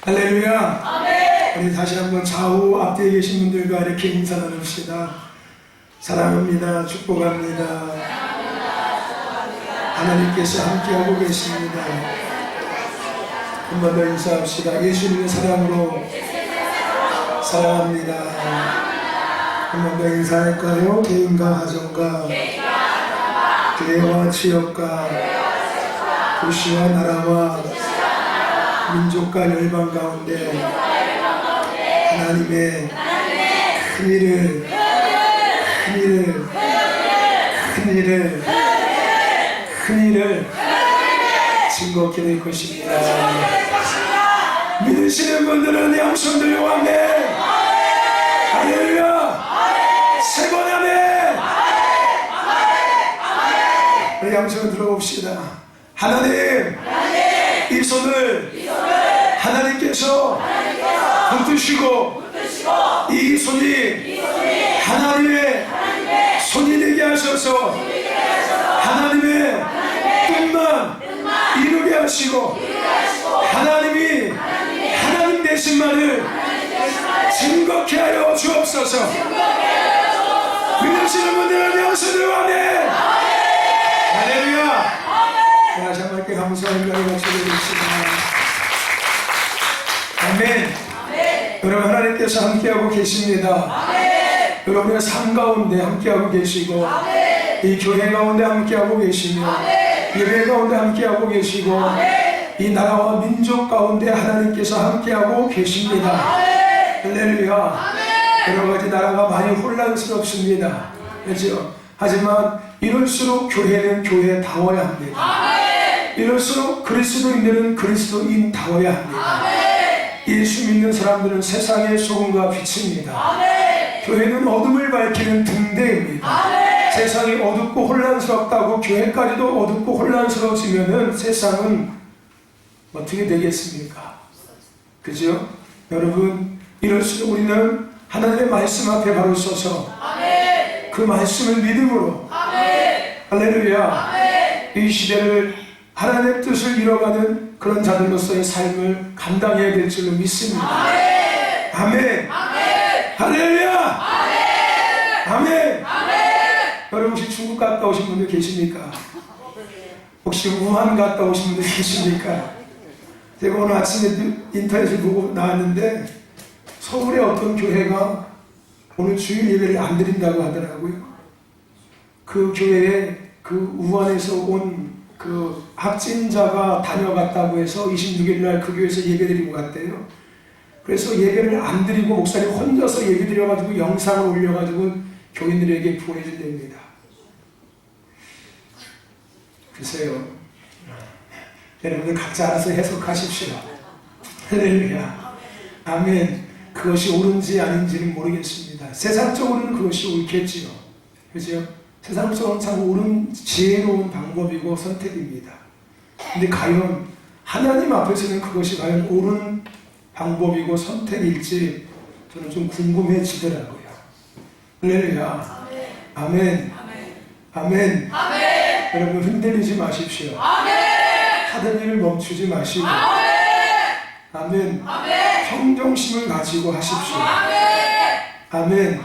할렐루야. 아멘. 우리 다시 한번 좌우 앞뒤에 계신 분들과 이렇게 인사 나눕시다. 사랑합니다. 축복합니다. 하나님께서 함께하고 계십니다. 한 번 더 인사합시다. 예수님의 사랑으로 사랑합니다. 한 번 더 인사할까요? 개인과 가정과 교회와 지역과 도시와 나라와 민족과 열방 가운데 하나님의 큰 일을 증거하게 될 것입니다. 믿으시는 분들은 양손 들고 아멘. 할렐루야. 세 번 아멘. 우리 양손을 들어봅시다. 하나님, 이 손을 하나님께서 붙드시고 이 손이 하나님의 손이 되게 하셔서 하나님의 뜻만 이루게 하시고 하나님이 하나님 되신만을 증거케 하여 주옵소서. 믿으시는 분들은 양손을 아멘. 할렐루야. 다시 한번 이렇게 감사의 영광을 드리겠습니다. 아멘. 여러분, 하나님께서 함께하고 계십니다. 여러분의 삶 가운데 함께하고 계시고 이 교회 가운데 함께하고 계시며 예배 가운데 함께하고 계시고 이 나라와 민족 가운데 하나님께서 함께하고 계십니다. 할렐루야. 여러가지 나라가 많이 혼란스럽습니다. 그렇죠? 하지만 이럴수록 교회는 교회다워야 합니다. 이럴수록 그리스도인들은 그리스도인다워야 합니다. 예수 믿는 사람들은 세상의 소금과 빛입니다. 교회는 어둠을 밝히는 등대입니다. 세상이 어둡고 혼란스럽다고 교회까지도 어둡고 혼란스러워지면은 세상은 어떻게 되겠습니까? 그죠? 여러분, 이럴수록 우리는 하나님의 말씀 앞에 바로 서서 그 말씀을 믿음으로 할렐루야. 이 시대를 하나님의 뜻을 이뤄가는 그런 자들로서의 삶을 감당해야 될 줄로 믿습니다. 아멘. 할렐루야. 아멘. 여러분, 혹시 중국 갔다 오신 분들 계십니까? 혹시 우한 갔다 오신 분들 계십니까? 제가 오늘 아침에 인터넷을 보고 나왔는데 서울의 어떤 교회가 오늘 주일 예배를 안 드린다고 하더라고요. 그 교회에 그 우한에서 온 그 확진자가 다녀갔다고 해서 26일 날 그 교회에서 예배 드리고 갔대요. 그래서 예배를 안 드리고 목사님 혼자서 예배 드려가지고 영상을 올려가지고 교인들에게 보내준답니다. 글쎄요. 여러분들 각자 알아서 해석하십시오. 할렐루야. 아멘. 그것이 옳은지 아닌지는 모르겠습니다. 세상적으로는 그것이 옳겠지요. 그죠? 세상적으로는 참 옳은 지혜로운 방법이고 선택입니다. 근데 과연 하나님 앞에서는 그것이 과연 옳은 방법이고 선택일지 저는 좀 궁금해지더라고요. 할렐루야. 아멘. 아멘. 여러분, 흔들리지 마십시오. 하던 일을 멈추지 마시고 아멘. 평정심을 가지고 하십시오. 아멘.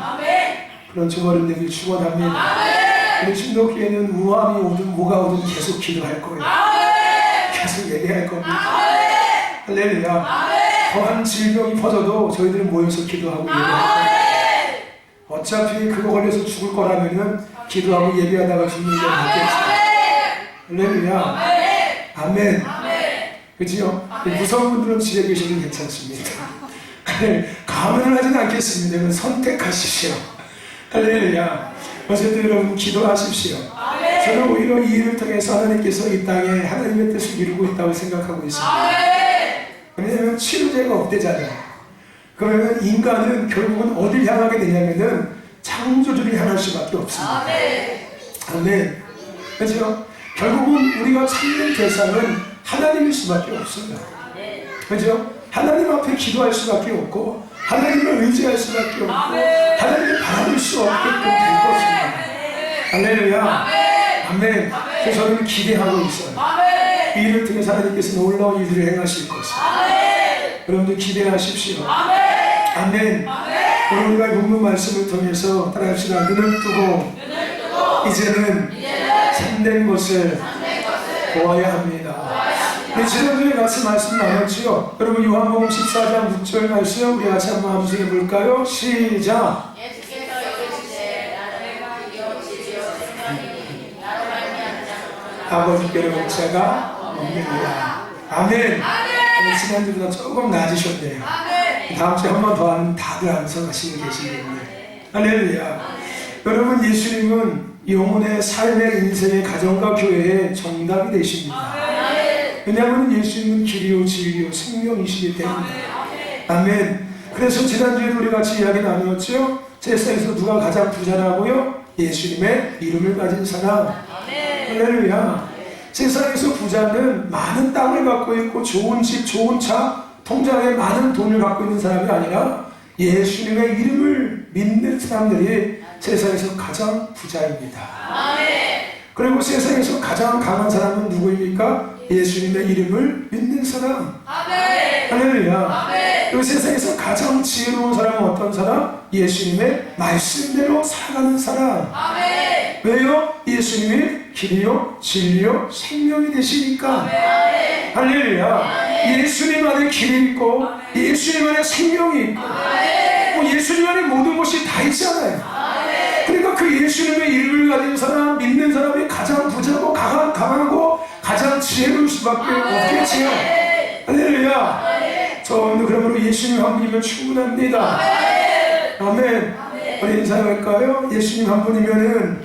그런 주어른 되길 축원합니다. 우리 진도교회는 우함이 오든 뭐가 오든 계속 기도할 거예요. 계속 얘기할 겁니다. 할렐루야. 더한 질병이 퍼져도 저희들은 모여서 기도하고 예배할 거예요. 어차피 그거 걸려서 죽을 거라면은 기도하고 예배하다가 죽는 게 낫겠죠. 할렐루야. 아멘. 그치요? 무서운 분들은 집에 계시면 괜찮습니다. 가문을 하진 않겠습니다. 여러분, 선택하십시오. 할렐루야. 어쨌든 여러분, 기도하십시오. 저는 오히려 이 일을 통해서 하나님께서 이 땅에 하나님의 뜻을 이루고 있다고 생각하고 있습니다. 왜냐하면 치료제가 없대잖아요. 그러면 인간은 결국은 어딜 향하게 되냐면은 창조주를 향할 수밖에 없습니다. 아멘. 그렇죠? 결국은 우리가 찾는 대상은 하나님일 수밖에 없어요. 그렇죠? 하나님 앞에 기도할 수밖에 없고 하나님을 의지할 수밖에 없고 하나님을 바라볼 수 없게끔 될 것입니다. 할렐루야. 아멘. 그래서 저는 기대하고 있어요. 이 일을 통해서 하나님께서 놀라운 일들을 행하실 것을. 여러분들 기대하십시오. 아멘. 오늘 우리가 본문 말씀을 통해서 따라합시다. 눈을 뜨고 이제는 참된 것을 보아야 합니다. 지난주에 같이 말씀 나눴지요. 여러분 요한복음 14장 6절 말씀 우리 같이 한번 암송해 볼까요? 시작. 아버지께로 올 자가 없느니라. 아멘. 지난주보다 조금 나아지셨네요. 다음 주에 한 번 더 하면 다들 암송하시고 계시겠네요. 할렐루야. 여러분 예수님은 영혼의 삶의 인생의 가정과 교회의 정답이 되십니다. 왜냐하면 예수님은 길이요 진리요 생명이시기 때문에. 아멘. 그래서 지난주에 우리 같이 이야기 나누었죠. 세상에서 누가 가장 부자라고요? 예수님의 이름을 가진 사람. 할렐루야. 세상에서 부자는 많은 땅을 갖고 있고 좋은 집, 좋은 차, 통장에 많은 돈을 갖고 있는 사람이 아니라 예수님의 이름을 믿는 사람들이 세상에서 가장 부자입니다. 그리고 세상에서 가장 강한 사람은 누구입니까? 예수님의 이름을 믿는 사람. 할렐루야. 그리고 세상에서 가장 지혜로운 사람은 어떤 사람? 예수님의 말씀대로 살아가는 사람. 왜요? 예수님이 길이요 진리요 생명이 되시니까. 할렐루야. 예수님 안에 길이 있고 예수님 안에 생명이 있고 예수님 안에 모든 것이 다 있잖아요. 그러니까 그 예수님의 이름을 가진 사람, 믿는 사람이 가장 부자고 강하고 가장 지혜로울 수밖에 없겠지요. 할렐루야. 저는 그러므로 예수님 한 분이면 충분합니다. 아멘. 우리 인사할까요? 예수님 한 분이면은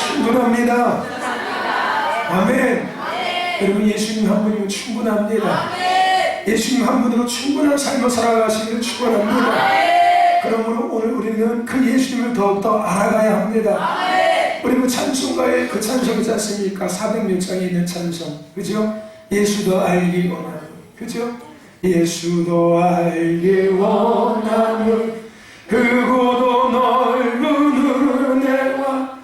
충분합니다. 아멘. 여러분 예수님 한 분이면 충분합니다. 예수님 한 분으로 충분한 삶을 살아가시기를 축원합니다. 그러므로 오늘 우리는 그 예수님을 더욱더 알아가야 합니다. 우리 그 찬송가에 그 찬송 있지 않습니까? 400몇 장에 있는 찬송, 그죠? 예수도 알기 원하는, 그죠? 예수도 알기 원하는 그고도 넓은 은혜와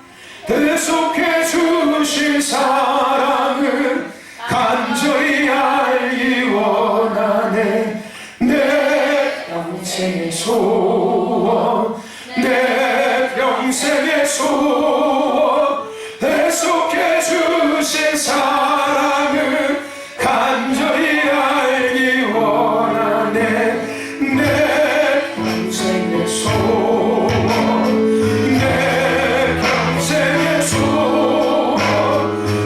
대속해 주실 사랑을 간절히 알기 원하네. 내 평생의 소원, 내 평생의 소원, 대속해 주실 사랑을 간절히 알기 원하네. 내 평생의 소원, 내 평생의 소원,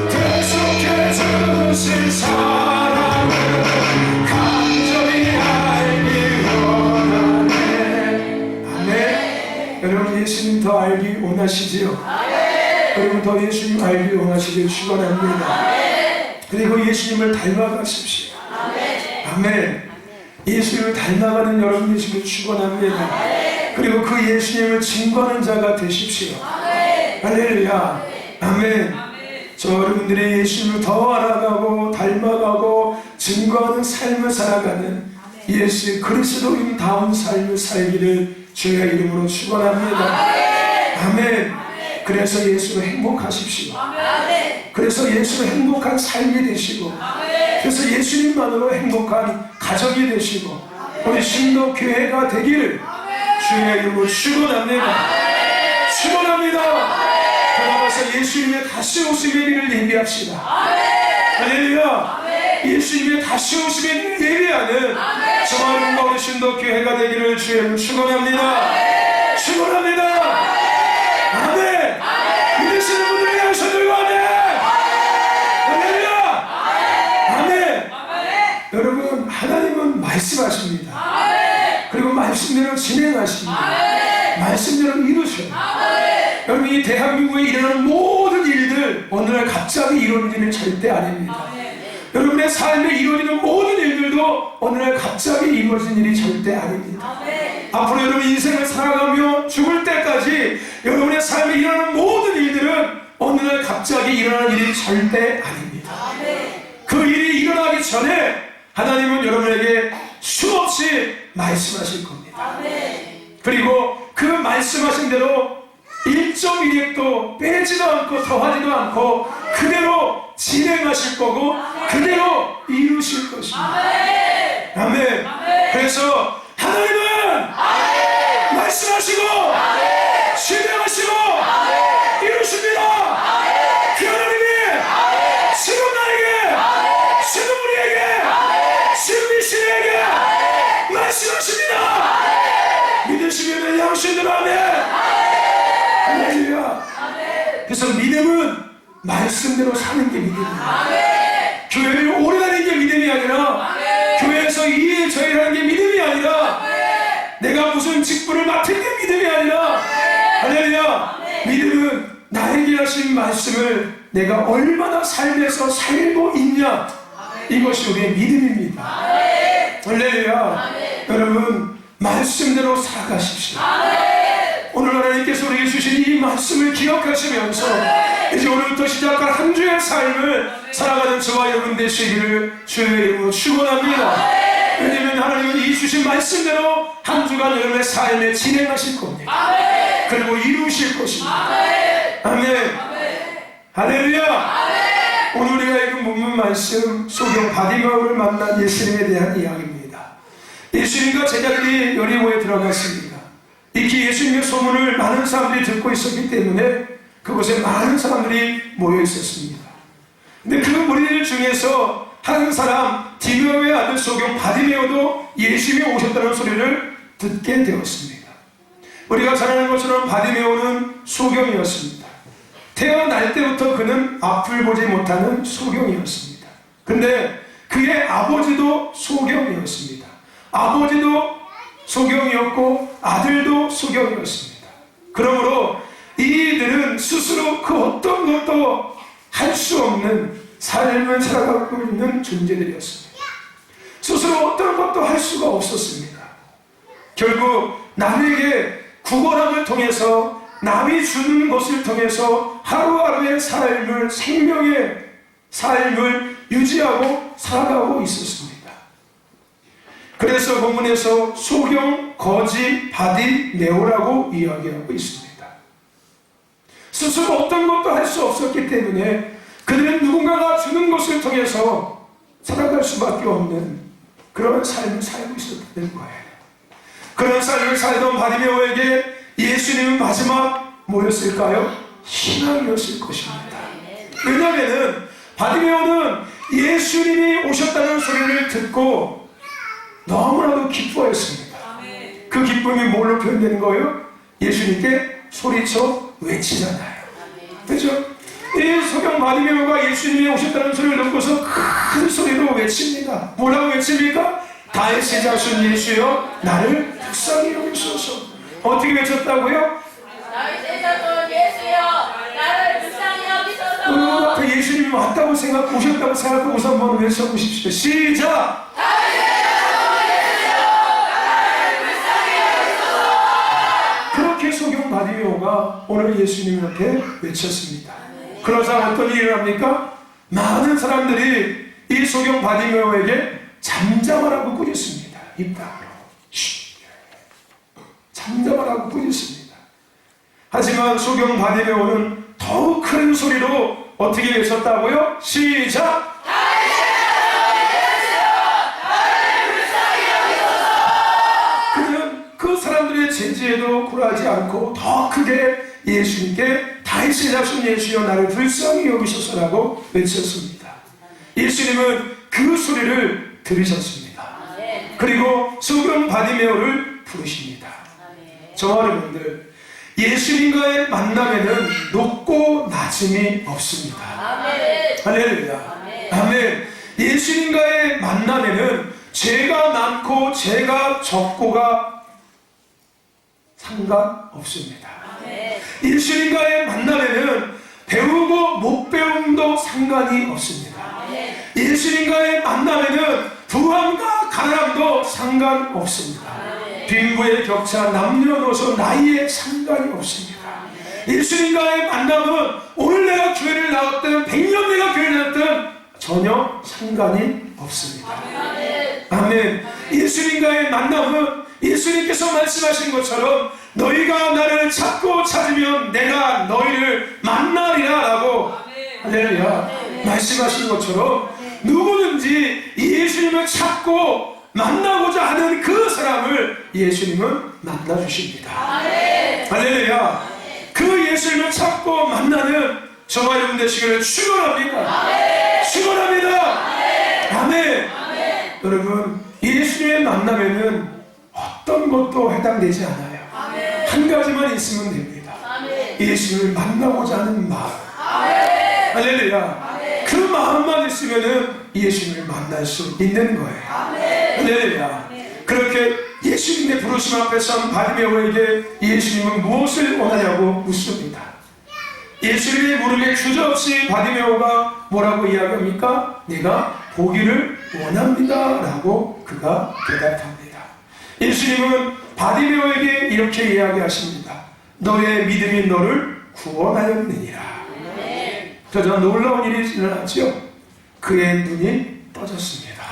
대속해 주실 사랑을 간절히 알기 원하네. 아멘. 여러분 예수님 더 알기 원하시지요? 여러분 더 예수님 알기 원하시길 축원합니다. 그리고 예수님을 닮아가십시오. 아멘. 예수님을 닮아가는 여러분 되시길 축원합니다. 그리고 그 예수님을 증거하는 자가 되십시오. 할렐루야. 아멘. 저 여러분들이 예수님을 더 알아가고 닮아가고 증거하는 삶을 살아가는 예수 그리스도인 다운 삶을 살기를 주의 이름으로 축원합니다. 아멘. 그래서 예수로 행복하십시오. 그래서 예수로 행복한 삶이 되시고 그래서 예수님만으로 행복한 가정이 되시고 우리 신도 교회가 되기를 주의 이름으로 축원합니다. 축원합니다. 돌아가서 예수님의 다시 오심의 일을 예비합시다. 할렐루야. 예수님의 다시 오심의 일을 예비하는 저와 여러분과 우리 신도 교회가 되기를 주의 이름으로 축원합니다. 축원합니다. 아멘. 믿으시는 분들이 양손 들고 아멘. 할렐루야. 아멘. 여러분 하나님은 말씀하십니다. 그리고 말씀대로 진행하십니다. 말씀대로 이루셔요. 여러분 이 대한민국에 일어나는 모든 일들 어느 날 갑자기 이루어지는 일은 절대 아닙니다. 여러분의 삶에 이루어지는 모든 일들도 어느 날 갑자기 이루어진 일이 절대 아닙니다. 앞으로 여러분 인생을 살아가며 죽을 때까지 여러분의 삶에 일어나는 모든 일들은 어느 날 갑자기 일어나는 일이 절대 아닙니다. 그 일이 일어나기 전에 하나님은 여러분에게 수없이 말씀하실 겁니다. 그리고 그 말씀하신 대로 1.1핵도 빼지도 않고 더하지도 않고 그대로 진행하실 거고 그대로 이루실 것입니다. 아멘. 그래서 하나님은 말씀하시고 실행하시고 이루십니다. 그 하나님이 지금 나에게, 지금 우리에게, 지금 이 시대에게 말씀하십니다. 믿으시면 양심대로 아멘. 할렐루야. 그래서 믿음은 말씀대로 사는 게 믿음입니다. 교회를 오래 다니는 게 믿음이 아니라, 교회에서 이해 저해하는 게 믿음이 아니라, 내가 무슨 직분을 맡은 게 믿음이 아니라, 할렐루야. 믿음은 나에게 하신 말씀을 내가 얼마나 삶에서 살고 있냐, 이것이 우리의 믿음입니다. 할렐루야. 여러분, 말씀대로 살아가십시오. 오늘 하나님께서 우리에게 주신 이 말씀을 기억하시면서 이제 오늘부터 시작할 한 주의 삶을 살아가는 저와 여러분 되시기를 주의 이름으로 축원합니다. 왜냐하면 하나님은 이 주신 말씀대로 한 주간 여러분의 삶에 진행하실 겁니다. 그리고 이루실 것입니다. 아멘. 할렐루야. 오늘 우리가 읽은 본문 말씀, 소경 바디마우를 만난 예수님에 대한 이야기입니다. 예수님과 제자들이 여리고에 들어갔습니다. 익히 예수님의 소문을 많은 사람들이 듣고 있었기 때문에 그곳에 많은 사람들이 모여 있었습니다. 근데 그 무리들 중에서 한 사람, 디메오의 아들 소경 바디메오도 예수님이 오셨다는 소리를 듣게 되었습니다. 우리가 잘 아는 것처럼 바디메오는 소경이었습니다. 태어날 때부터 그는 앞을 보지 못하는 소경이었습니다. 근데 그의 아버지도 소경이었습니다. 아버지도 소경이었고 아들도 소경이었습니다. 그러므로 이들은 스스로 그 어떤 것도 할 수 없는 삶을 살아가고 있는 존재들이었습니다. 스스로 어떤 것도 할 수가 없었습니다. 결국 남에게 구걸함을 통해서, 남이 주는 것을 통해서 하루하루의 삶을, 생명의 삶을 유지하고 살아가고 있었습니다. 그래서 본문에서 소경, 거지, 바디메오라고 이야기하고 있습니다. 스스로 어떤 것도 할 수 없었기 때문에 그들은 누군가가 주는 것을 통해서 살아갈 수밖에 없는 그런 삶을 살고 있었다는 거예요. 그런 삶을 살던 바디메오에게 예수님은 마지막 뭐였을까요? 희망이었을 것입니다. 왜냐하면 바디메오는 예수님이 오셨다는 소리를 듣고 너무나도 기뻐했습니다. 그 기쁨이 뭘로 표현되는 거예요? 예수님께 소리쳐 외치잖아요. 그렇죠? 이 소경 바디메오가 예수님이 오셨다는 소리를 듣고서 큰 소리로 외칩니다. 뭐라고 외칩니까? 다윗의 자손 예수여 나를 불쌍히 여기소서. 어떻게 외쳤다고요? 다윗의 자손 예수여 나를 불쌍히 여기소서. 앞에 예수님이 왔다고 생각하고 오셨다고 생각하고서 한번 외쳐보십시오. 시작! 그렇게 소경 바디메오가 오늘 예수님 앞에 외쳤습니다. 그러자 어떤 일이 일어납니까? 많은 사람들이 이 소경 바디메오에게 잠잠하라고 꾸짖습니다. 입담으로 잠잠하라고 꾸짖습니다. 하지만 소경 바디메오는 더욱 큰 소리로 어떻게 외쳤다고요? 시작! 그는 그 사람들의 제지에도 굴하지 않고 더 크게 예수님께 다윗의 자손 예수여 나를 불쌍히 여기소서라고 외쳤습니다. 예수님은 그 소리를 들으셨습니다. 그리고 소경 바디메오를 부르십니다. 저와 여러분들, 예수님과의 만남에는 높고 낮음이 없습니다. 할렐루야. 아멘. 예수님과의 만남에는 죄가 많고 죄가 적고가 상관없습니다. 예수님과의 만남에는 배우고 못 배움도 상관이 없습니다. 예수님과의 만남에는 부함과 가난함도 상관없습니다. 빈부의 격차, 남녀노소, 나이에 상관이 없습니다. 예수님과의 만남은 오늘 내가 교회를 나왔든 100년 내가 교회를 나왔든 전혀 상관이 없습니다. 아멘. 예수님과의 만남은 예수님께서 말씀하신 것처럼 너희가 나를 찾고 찾으면 내가 너희를 만나리라 라고 할렐루야 말씀하신 것처럼 누구든지 예수님을 찾고 만나고자 하는 그 사람을 예수님은 만나주십니다. 할렐루야. 그 예수님을 찾고 만나는 저와 여러분 되시기를 축원합니다. 축원합니다. 아멘. 여러분, 예수님을 만나면은 어떤 것도 해당되지 않아요. 한 가지만 있으면 됩니다. 예수님을 만나고자 하는 마음. 할렐루야. 그 마음만 있으면은 예수님을 만날 수 있는 거예요. 할렐루야. 그렇게 예수님의 부르심 앞에 선 바디메오에게 예수님은 무엇을 원하냐고 묻습니다. 예수님의 물음에 주저없이 바디메오가 뭐라고 이야기합니까? 내가 보기를 원합니다 라고 그가 대답합니다. 예수님은 바디메오에게 이렇게 이야기하십니다. 너의 믿음이 너를 구원하였느니라. 그저 놀라운 일이 일어났죠. 그의 눈이 떠졌습니다.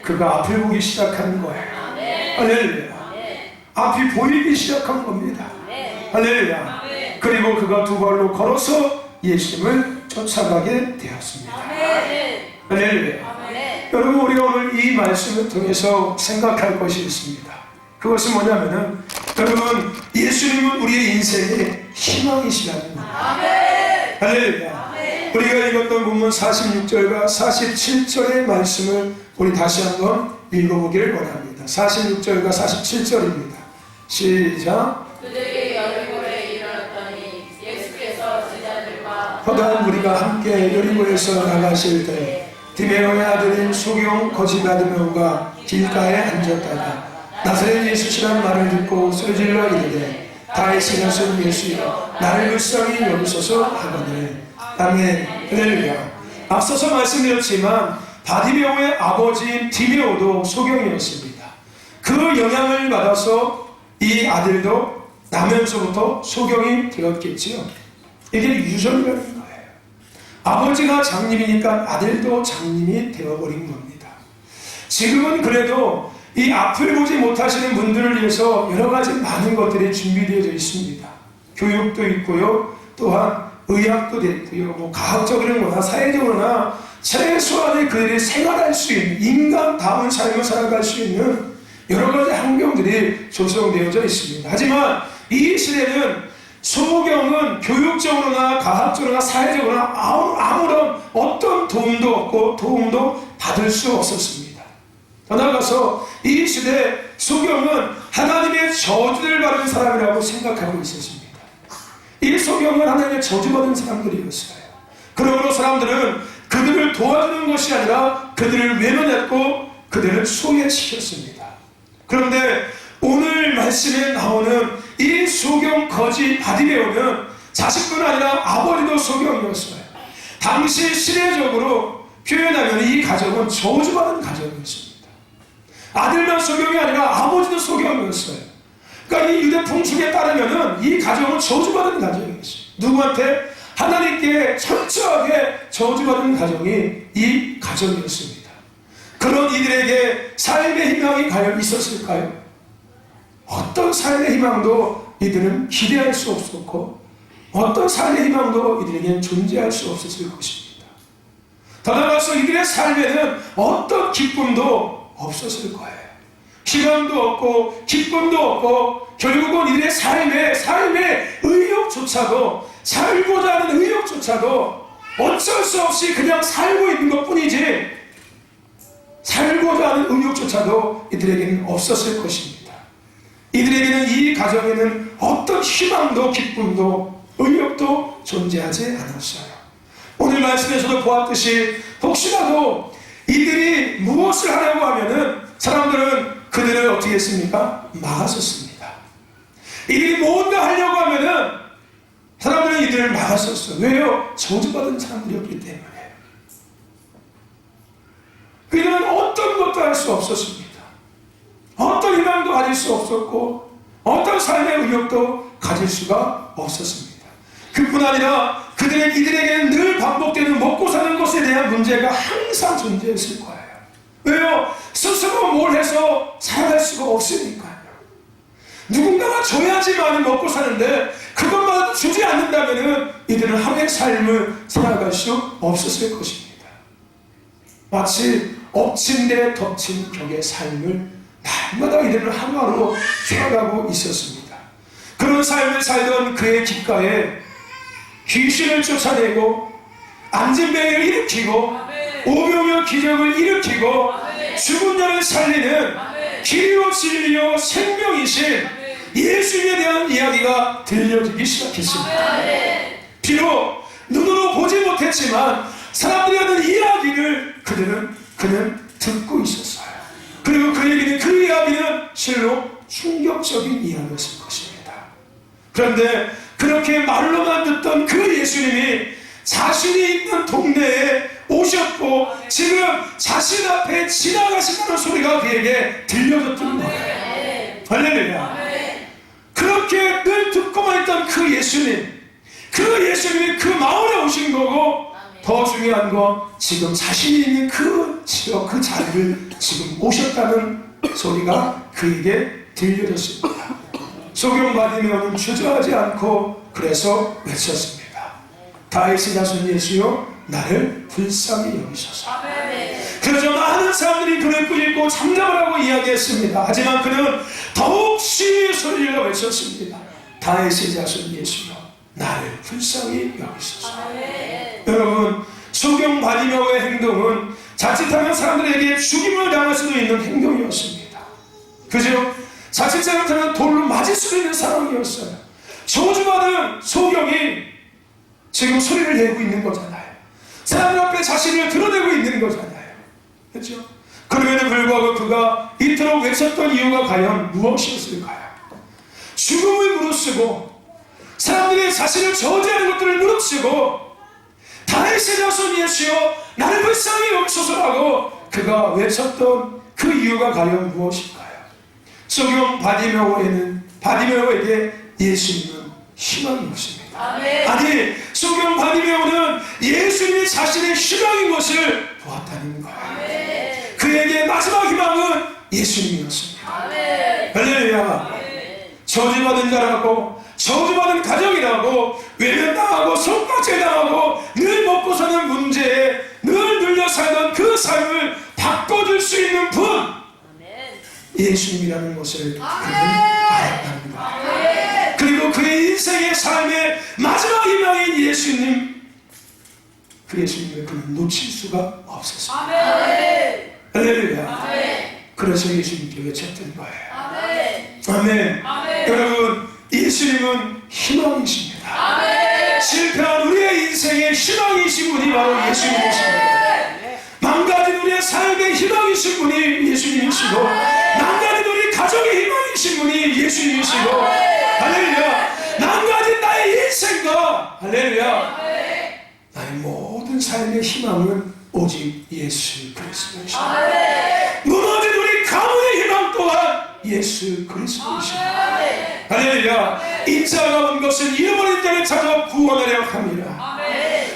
그가 앞을 보기 시작한 거예요. 할렐루야. 앞이 보이기 시작한 겁니다. 할렐루야. 그리고 그가 두 발로 걸어서 예수님을 쫓아가게 되었습니다. 할렐루야. 여러분, 우리가 오늘 이 말씀을 통해서 생각할 것이 있습니다. 그것은 뭐냐면은, 여러분, 예수님은 우리의 인생의 희망이시라는 겁니다. 할렐루야. 우리가 읽었던 본문 46절과 47절의 말씀을 우리 다시 한번 읽어보기를 원합니다. 46절과 47절입니다. 시작. 그들이 여리고에 이르렀더니 예수께서 제자들과 허다한 무리가 함께 여리고에서 나가실 때 디메오의 아들인 소경 거지 바디메오가 길가에 앉았다가 나사렛 예수시라는 말을 듣고 소리질러 이르되 다윗의 자손 예수여 나를 불쌍히 여기소서 하거늘. 아멘. 할렐루야. 앞서서 말씀드렸지만 바디메오의 아버지인 디메오도 소경이었습니다. 그 영향을 받아서 이 아들도 나면서부터 소경이 되었겠지요. 이게 유전이라는 거예요. 아버지가 장님이니까 아들도 장님이 되어버린 겁니다. 지금은 그래도 이 앞을 보지 못하시는 분들을 위해서 여러 가지 많은 것들이 준비되어져 있습니다. 교육도 있고요. 또한 의학도 됐고요. 뭐 과학적으로나 사회적으로나 최소한의 그들이 생활할 수 있는 인간다운 삶을 살아갈 수 있는 여러 가지 환경들이 조성되어져 있습니다. 하지만 이 시대는 소경은 교육적으로나 과학적으로나 사회적으로나 아무런 어떤 도움도 없고 도움도 받을 수 없었습니다. 더 나아가서 이 시대 소경은 하나님의 저주를 받은 사람이라고 생각하고 있었습니다. 이 소경은 하나님의 저주받은 사람들이었어요. 그러므로 사람들은 그들을 도와주는 것이 아니라 그들을 외면했고 그들을 소외시켰습니다. 그런데 오늘 말씀에 나오는 이 소경 거지 바디메오는 자식뿐 아니라 아버지도 소경이었어요. 당시 시대적으로 표현하면 이 가정은 저주받은 가정이었습니다. 아들만 소경이 아니라 아버지도 소경이었어요. 그러니까 이 유대 풍습에 따르면은 이 가정은 저주받은 가정이었어요. 누구한테? 하나님께 철저하게 저주받은 가정이 이 가정이었습니다. 그런 이들에게 삶의 희망이 과연 있었을까요? 어떤 삶의 희망도 이들은 기대할 수 없었고 어떤 삶의 희망도 이들에게는 존재할 수 없었을 것입니다. 더 나아가서 이들의 삶에는 어떤 기쁨도 없었을 거예요. 희망도 없고 기쁨도 없고 결국은 이들의 삶의 의욕조차도 살고자 하는 의욕조차도 어쩔 수 없이 그냥 살고 있는 것뿐이지 살고자 하는 의욕조차도 이들에게는 없었을 것입니다. 이들에게는 이 가정에는 어떤 희망도 기쁨도 의욕도 존재하지 않았어요. 오늘 말씀에서도 보았듯이 혹시라도 이들이 무엇을 하려고 하면은 사람들은 그들을 어떻게 했습니까? 막았었습니다. 이들이 뭔가 하려고 하면은 사람들은 이들을 막았었어요. 왜요? 저주받은 사람들이었기 때문에. 그들은 어떤 것도 할 수 없었습니다. 어떤 희망도 가질 수 없었고 어떤 삶의 의욕도 가질 수가 없었습니다. 그뿐 아니라 이들에게는 늘 반복되는 먹고 사는 것에 대한 문제가 항상 존재했을 거예요. 왜요? 스스로 뭘 해서 살아갈 수가 없으니까요. 누군가가 줘야지만 먹고 사는데 그것만 주지 않는다면 이들은 하루의 삶을 살아갈 수 없었을 것입니다. 마치 엎친 데 덮친 격의 삶을 날마다 이들은 하루하루 살아가고 있었습니다. 그런 삶을 살던 그의 귓가에 귀신을 쫓아내고 안진뱅이를 일으키고 오병이어 기적을 일으키고 죽은 자를 살리는 길이요 진리요 생명이신 예수님에 대한 이야기가 들려지기 시작했습니다. 비록 눈으로 보지 못했지만 사람들이 하는 이야기를 그는 듣고 있었어요. 그리고 그 이야기는 실로 충격적인 이야기였을 것입니다. 그런데 그렇게 말로만 듣던 그 예수님이 자신이 있는 동네에 오셨고 지금 자신 앞에 지나가신다는 소리가 그에게 들려졌던 거예요. 할렐루야. 그렇게 늘 듣고만 있던 그 예수님이 그 마을에 오신 거고, 더 중요한 건 지금 자신이 있는 그 지역, 그 자리를 지금 오셨다는 소리가 그에게 들려졌습니다. 소경 바디메오는 주저하지 않고 그래서 외쳤습니다. 다윗의 자손 예수여, 나를 불쌍히 여기소서. 그래서 많은 사람들이 그를 꾸짖고 잠잠하라고 이야기했습니다. 하지만 그는 더욱시 소리를 외쳤습니다. 다윗의 자손 예수여, 나를 불쌍히 여기소서. 여러분, 소경 바디메오의 행동은 자칫하면 사람들에게 죽임을 당할 수도 있는 행동이었습니다. 그죠? 자칫 잘못하면 돌로 맞을 수도 있는 상황이었어요. 저주받은 소경이 지금 소리를 내고 있는 거잖아요. 사람들 앞에 자신을 드러내고 있는 거잖아요. 그렇죠? 그럼에도 불구하고 그가 이토록 외쳤던 이유가 과연 무엇이었을까요? 죽음을 무릅쓰고 사람들이 자신을 저주하는 것들을 무릅쓰고 다윗의 자손 예수여, 나를 불쌍히 여기소서라고 그가 외쳤던 그 이유가 과연 무엇일까요? 소경 바디메오에게 예수님은 희망이었습니다. 아니, 소경 바디메오는 예수님이 자신의 희망인 것을 보았다는 거예요. 그에게 마지막 희망은 예수님이었습니다. 할렐루야. 저주받은 자라고, 저주받은 가정이라고, 외면당하고 손가락질당하고 늘 먹고 사는 문제에 늘 눌려 살던 그 삶을 바꿔줄 수 있는 분, 예수님이라는 것을 그는 알았다는 거예요. 그리고 그의 인생의 삶의 마지막 희망인 예수님, 그 예수님을 그는 놓칠 수가 없었습니다. 할렐루야. 그래서 예수님께 외쳤던 거예요. 아멘. 여러분, 예수님은 희망이십니다. 실패한 우리의 인생의 희망이신 분이 바로 예수님이십니다. 망가진 우리의 삶의 희망이신 분이 예수님이시고, 망가진 우리 가정의 희망이신 분이 예수님이시고, 할렐루야. 망가진 나의 인생과, 할렐루야, 나의 모든 삶의 희망은 오직 예수 그리스도이십니다. 무너진 우리 가문의 희망 또한 예수 그리스도이십니다. 할렐루야. 인자가 온 것은 잃어버린 자를 찾아 구원하려 합니다.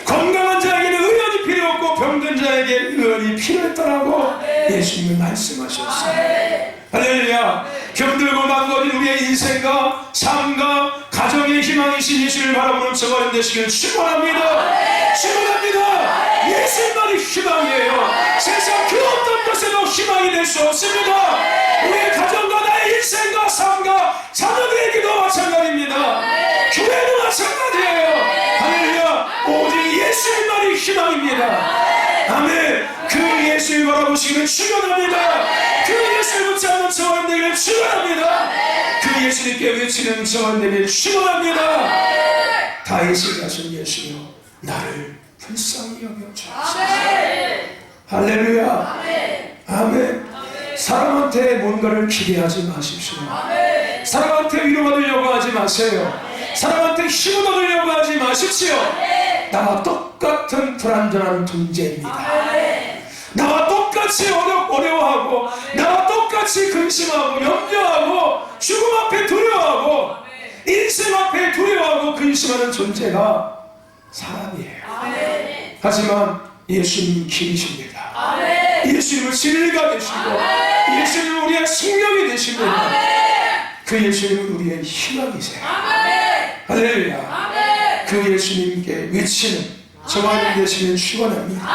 건강한 자에게는 의원이 필요 없고 병든 자에게 의원이 필요했다라고 예수님은 말씀하셨어요. 할렐루야. 병들고 망가진 우리의 인생과 삶과 가정의 희망이신 예수를 바라보는 저가 되시길 축원합니다. 축원합니다. 예수님만이 희망이에요. 세상 그 어떤 것에도 희망이 될 수 없습니다. 우리의 가정과 나의 인생과 삶과 자녀들에게도 마찬가지입니다. 교회도 마찬가지예요. 할렐루야. 오직 예수님만이 희망입니다. 아멘. 그 예수를 바라보시기를 축원합니다. 그 예수를 붙지 않는 저와 되기를 축원합니다. 그 예수님께 외치는 저와 되기를 축원합니다. 다윗의 자손 예수여, 나를 불쌍히 여겨주옵소서. 할렐루야. 아멘. 사람한테 뭔가를 기대하지 마십시오. 사람한테 위로받으려고 하지 마세요. 사람한테 힘을 얻으려고 하지 마십시오. 나와 똑같은 불완전한 존재입니다. 나와 똑같이 어려워하고, 나와 똑같이 근심하고 염려하고 죽음 앞에 두려워하고 인생 앞에 두려워하고 근심하는 존재가 사람이에요. 하지만 예수님은 길이십니다. 예수님은 진리가 되시고 예수님은 우리의 생명이 되십니다. 그 예수님은 우리의 희망이세요. 할렐루야. 그 예수님께 외치는 저와 여러분 되시면 축원합니다.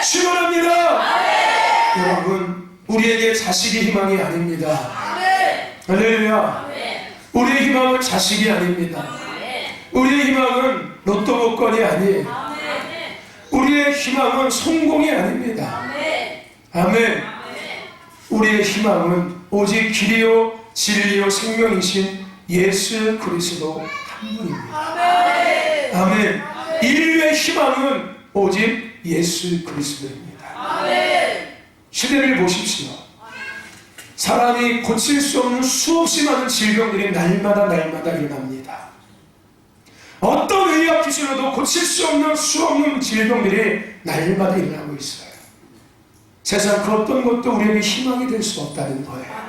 축원합니다. 여러분, 우리에게 자식이 희망이 아닙니다. 할렐루야. 우리의 희망은 자식이 아닙니다. 우리의 희망은 로또 복권이 아니에요. 우리의 희망은 성공이 아닙니다. 아멘. 우리의 희망은 오직 길이요 진리요 생명이신 예수 그리스도 한 분입니다. 아멘. 인류의 희망은 오직 예수 그리스도입니다. 시대를 보십시오. 사람이 고칠 수 없는 수없이 많은 질병들이 날마다 일어납니다. 어떤 의학 기술로도 고칠 수 없는 수없는 질병들이 날마다 일어나고 있어요. 세상 그 어떤 것도 우리에게 희망이 될 수 없다는 거예요.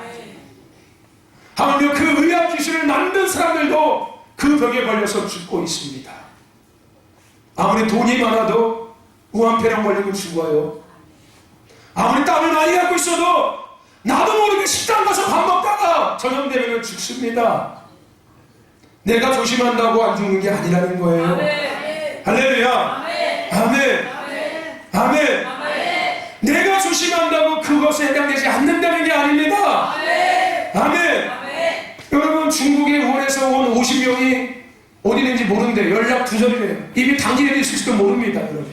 하물며 그 의학 기술을 만든 사람들도 그 병에 걸려서 죽고 있습니다. 아무리 돈이 많아도 우한폐렴 걸리면 죽어요. 아무리 땀을 많이 갖고 있어도 나도 모르게 식당 가서 밥 먹다가 저녁 되면 죽습니다. 내가 조심한다고 안 죽는 게 아니라는 거예요. 할렐루야. 아멘. 아멘. 내가 조심한다고 그것에 해당되지 않는다는 게 아닙니다. 아멘. 여러분, 중국의 우한에서 온 50명이 어디 있는지 모르는데 연락 두절이래요. 이미 당진에 있을지도 모릅니다. 여러분,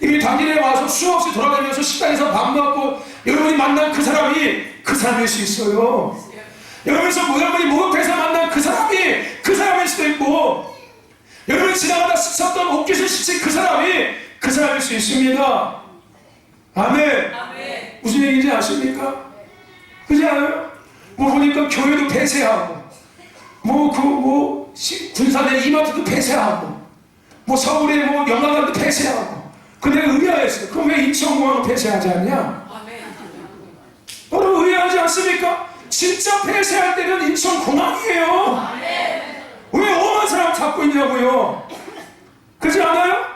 이미 당진에 와서 수없이 돌아다니면서 식당에서 밥 먹고 여러분이 만난 그 사람이 그 사람일 수 있어요. 여러분에서 여러분이 목욕탕에서 만난 그 사람이 그 사람일 수도 있고, 여러분이 지나가다 씻었던 옷깃을 씻은 그 사람이 그 사람일 수 있습니다. 아멘. 무슨 얘기인지 아십니까? 그렇지 않아요? 뭐 보니까 교회도 폐쇄하고, 군산의 이마트도 폐쇄하고, 서울의 영화관도 폐쇄하고. 근데 의아했어요. 그럼 왜 인천공항은 폐쇄하지 않냐? 여러분, 의아하지 않습니까? 진짜 폐쇄할 때는 인천공항이에요. 왜 오만 사람 잡고 있냐고요? 그렇지 않아요?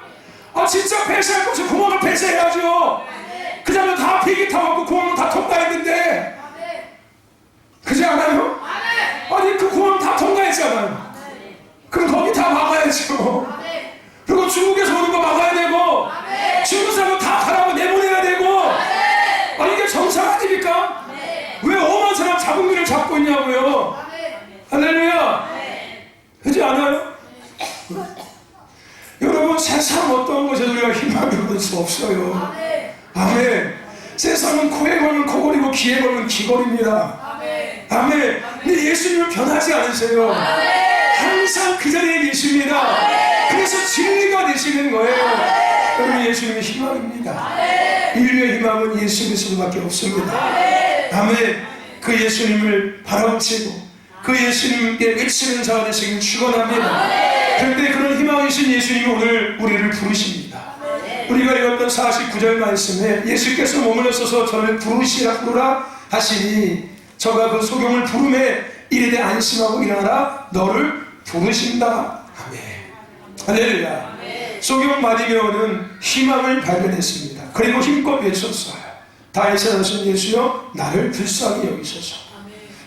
진짜 폐쇄할 것이 공항을 폐쇄해야죠. 그 다음에 다 비행기 타고 공항은 다 통과했는데, 그렇지 않아요? 아니, 그 공항 다 통과했잖아요. 그럼 거기 다 막아야죠. 그리고 중국에서 오는 거 막아야 되고, 중국 사람 다 가라고 내보내야 되고. 이게 정상 아닙니까? 왜 5만 사람 자국민을 잡고 있냐고요? 할렐루야. 그렇지 않아요? 여러분, 세상 어떤 것에도 우리가 희망을 얻을 수 없어요. 아멘. 세상은 코에 걸면 코걸이고 귀에 걸면 귀걸입니다. 아멘. 근데 예수님은 변하지 않으세요. 항상 그 자리에 계십니다. 그래서 진리가 되시는 거예요. 여러분, 예수님의 희망입니다. 인류의 희망은 예수 그리스도밖에 없습니다. 아멘. 그 예수님을 바라보시고 그 예수님께 외치는 자가 되시길 축원합니다. 그런데 그런 희망이신 예수님이 오늘 우리를 부르십니다. 우리가 읽었던 49절 말씀에 예수께서 몸을 써서 저를 부르라 하시니 저가 그 소경을 부름에 이르되 안심하고 일어나라 너를 부르신다. 아멘. 할렐루야. 소경 바디메오는 희망을 발견했습니다. 그리고 힘껏 외쳤어요. 다윗의 아들 예수여 나를 불쌍히 여기소서.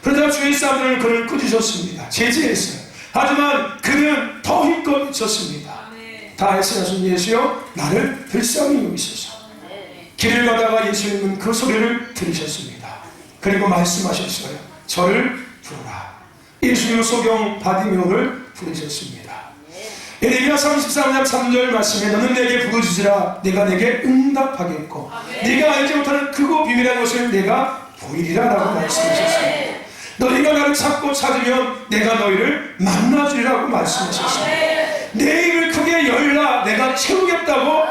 그러자 주위 사람들은 그를 꾸짖었습니다. 제지했어요. 하지만 그는 더 힘껏 외쳤습니다. 다윗의 아들 예수여 나를 불쌍히 여기소서. 길을 가다가 예수님은 그 소리를 들으셨습니다. 그리고 말씀하셨어요. 저를 부르라. 예수님은 소경 바디메오를 부르셨습니다. 예레미야 33장 3절 말씀에 너는 내게 부르짖으라 내가 내게 응답하겠고 네가 알지 못하는 크고 비밀한 것을 내가 보이리라 라고 말씀하셨습니다. 너희가 나를 찾고 찾으면 내가 너희를 만나주리라고 말씀하셨습니다. 내 입을 크게 열라 내가 채우겠다고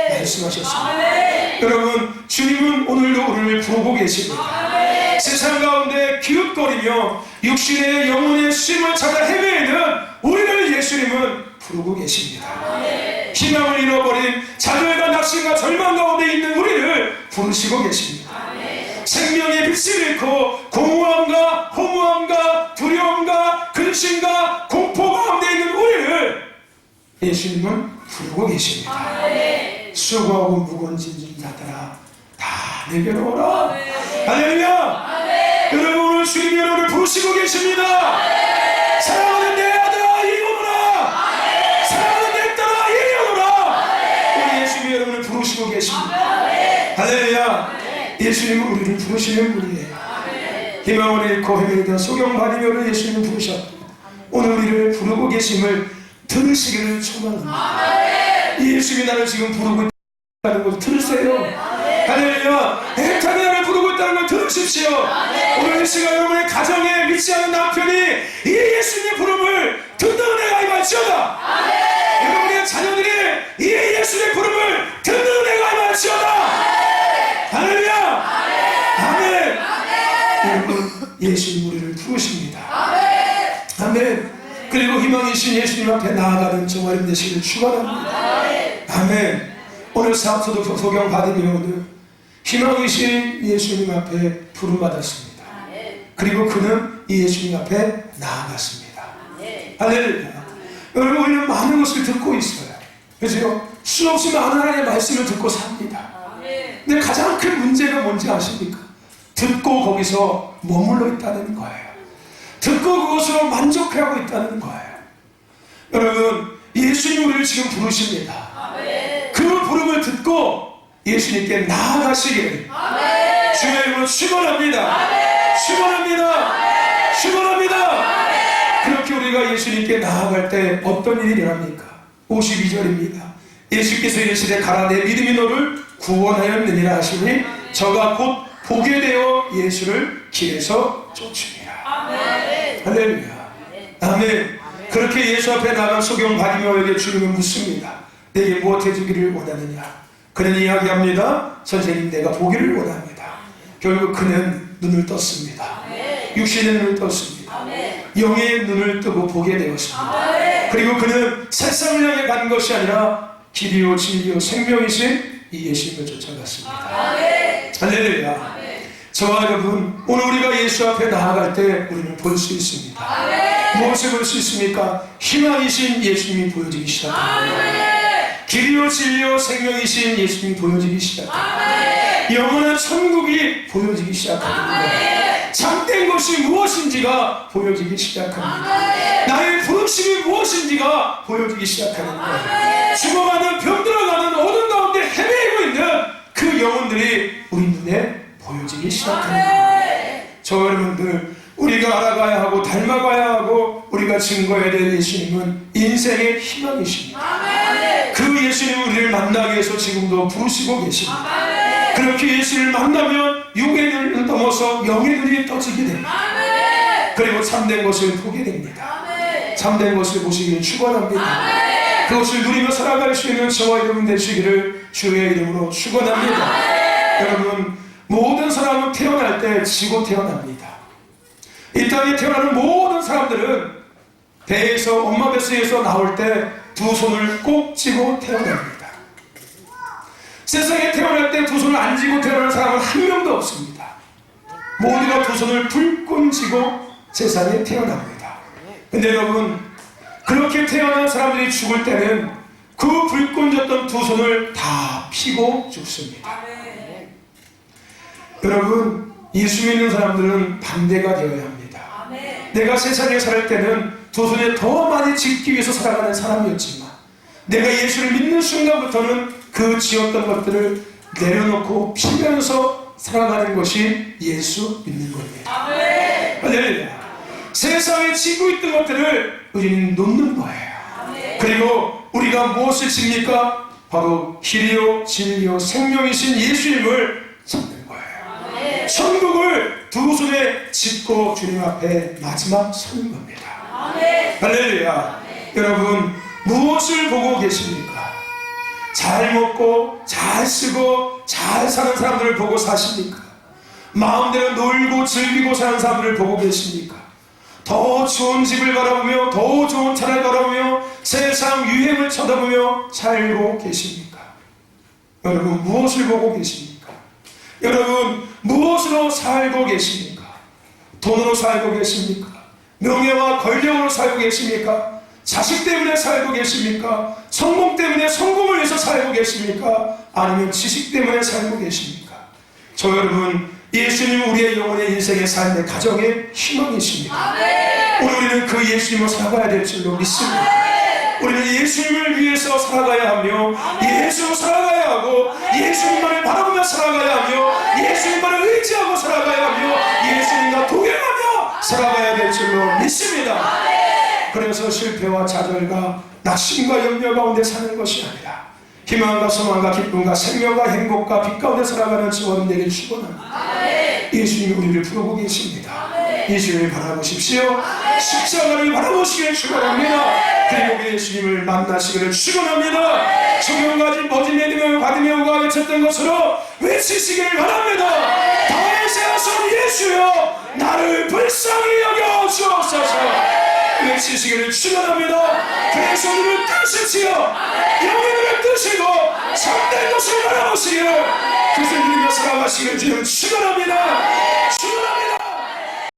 말씀하셨습니다. 여러분, 주님은 오늘도 우리를 부르고 계십니다. 세상 가운데 기웃거리며 육신의 영혼의 쉼을 찾아 헤매는 우리를 예수님은 부르고 계십니다. 희망을 잃어버린 좌절과 낙심과 절망 가운데 있는 우리를 부르시고 계십니다. 생명의 빛을 잃고 공허함과 허무함과 두려움과 근심과 공포 가운데 있는 우리를 예수님은 부르고 계십니다. 수고하고 무거운 짐진 자들아 다 내게로 오라. 할렐루야. 여러분, 오늘 주님이 여러분을 부르시고 계십니다. 사랑하는 내 아들아 이리 오너라. 사랑하는 내 딸아 이리 오너라. 우리 예수님이 여러분을 부르시고 계십니다. 할렐루야. 예수님은 우리를 부르시는 분이에요. 희망을 잃고 헤매이던 소경바리매를 예수님은 부르셨고 오늘 우리를 부르고 계심을 들으시기를 소망합니다. 예수님이 나를 지금 부르고 있다는 것을 들으세요. 할렐루야. 애타게 나를 부르고 있다는 걸 들으십시오. 오늘 이 시간 여러분의 가정에 믿지 않은 남편이 이 예수님의 부름을 듣는 은혜가 임할지어다. 여러분의 자녀들이 이 예수님의 부름을 듣는 은혜가 임할지어다. 할렐루야. 아멘. 여러분 예수님 우리를 부르십니다. 아멘. 그리고 희망이신 예수님 앞에 나아가는 저와 여러분 되시기를 축원합니다. 아멘. 오늘 소경 바디메오는 희망이신 예수님 앞에 부름받았습니다. 그리고 그는 이 예수님 앞에 나아갔습니다. 할렐루야. 여러분 우리는 많은 것을 듣고 있어요. 그죠? 수없이 많은 하나님의 말씀을 듣고 삽니다. 근데 가장 큰 문제가 뭔지 아십니까? 듣고 거기서 머물러 있다는 거예요. 듣고 그것으로 만족하고 있다는 거예요. 여러분 예수님 우리를 지금 부르십니다. 그 부름을 듣고 예수님께 나아가시길 주의 이름으로 축원합니다. 축원합니다. 축원합니다. 그렇게 우리가 예수님께 나아갈 때 어떤 일이 일어납니까? 52절입니다. 예수께서 이르시되 가라 내 믿음이 너를 구원하였느니라 하시니 저가 곧 보게 되어 예수를 길에서 쫓으니라. 할렐루야. 아멘. 그렇게 예수 앞에 나간 소경 바리매오에게 주님은 묻습니다. 내게 무엇 해주기를 원하느냐? 그는 이야기합니다. 선생님 내가 보기를 원합니다. 결국 그는 눈을 떴습니다. 육신의 눈을 떴습니다. 영의 눈을 뜨고 보게 되었습니다. 그리고 그는 세상을 향해 간 것이 아니라 길이요 진리요 생명이신 이 예수님을 쫓아갔습니다. 할렐루야. 저와 여러분 오늘 우리가 예수 앞에 나아갈 때 우리는 볼 수 있습니다. 무엇을 볼 수 있습니까? 희망이신 예수님이 보여지기 시작합니다. 길이요 진리요 생명이신 예수님이 보여지기 시작합니다. 영원한 천국이 보여지기 시작합니다. 참된 것이 무엇인지가 보여지기 시작합니다. 나의 부르심이 무엇인지가 보여지기 시작하는 거예요. 죽어가는 병들어가는 어둠 가운데 헤매고 있는 그 영혼들이 우리 눈에 보여지기 시작합니다. 저 여러분들 우리가 알아가야 하고 닮아가야 하고 우리가 증거해야 될 예수님은 인생의 희망이십니다. 그 예수님은 우리를 만나기 위해서 지금도 부르시고 계십니다. 그렇게 예수님을 만나면 육의 눈을 넘어서 영의 눈이 떠지게 됩니다. 그리고 참된 것을 보게 됩니다. 참된 것을 보시기를 축원합니다. 그것을 누리며 살아갈 수 있는 저와 여러분 되시기를 주의 이름으로 축원합니다. 여러분 모든 사람은 태어날 때 지고 태어납니다. 이 땅에 태어나는 모든 사람들은 배에서 엄마 뱃속에서 나올 때 두 손을 꼭 쥐고 태어납니다. 세상에 태어날 때 두 손을 안 쥐고 태어나는 사람은 한 명도 없습니다. 모두가 두 손을 불끈 쥐고 세상에 태어납니다. 근데 여러분 그렇게 태어난 사람들이 죽을 때는 그 불끈 쥐었던 두 손을 다 피고 죽습니다. 여러분 예수 믿는 사람들은 반대가 되어야 합니다. 내가 세상에 살 때는 두 손에 더 많이 짚기 위해서 살아가는 사람이었지만 내가 예수를 믿는 순간부터는 그 지었던 것들을 내려놓고 피면서 살아가는 것이 예수 믿는 겁니다. 할렐루야. 세상에 지고 있던 것들을 우리는 놓는 거예요. 그리고 우리가 무엇을 집니까? 바로 길이요 진리요 생명이신 예수님을 찾는 거예요. 천국을 두 손에 짚고 주님 앞에 마지막 서는 겁니다. 할렐루야. 여러분 무엇을 보고 계십니까? 잘 먹고 잘 쓰고 잘 사는 사람들을 보고 사십니까? 마음대로 놀고 즐기고 사는 사람들을 보고 계십니까? 더 좋은 집을 바라보며 더 좋은 차를 바라보며 세상 유행을 쳐다보며 살고 계십니까? 여러분 무엇을 보고 계십니까? 여러분 무엇으로 살고 계십니까? 돈으로 살고 계십니까? 명예와 권력으로 살고 계십니까? 자식 때문에 살고 계십니까? 성공 때문에 성공을 위해서 살고 계십니까? 아니면 지식 때문에 살고 계십니까? 저 여러분 예수님은 우리의 영혼의 인생의 삶의 가정의 희망이십니다. 오늘 우리는 그 예수님을 살아가야 될 줄로 믿습니다. 우리는 예수님을 위해서 살아가야 하며 예수 살아가야 하고 예수님만을 바라보며 살아가야 하며 예수님만을 의지하고 살아가야 하며 예수님과 동행하며 살아가야 될 줄로 믿습니다. 그래서 실패와 좌절과 낙심과 염려 가운데 사는 것이 아니라 희망과 소망과 기쁨과 생명과 행복과 빛 가운데 살아가는 저와 되길 축원합니다. 예수님이 우리를 부르고 계십니다. 예수님을 바라보십시오. 십자가를 바라보시길 축원합니다. 그리고 예수님을 만나시기를 축원합니다. 소경가지 버진 믿으며 받으며 오가 외쳤던 것으로 외치시기를 바랍니다. 다윗의 아들 예수여 나를 불쌍히 여겨 주옵소서. 외치시기를 축원합니다. 그래서 우리를 뜨시지요 영혼을 뜨시고 참된 것을 바라보시기를 그것을 누리며 살아가시기를 주님 축원합니다. 축원합니다.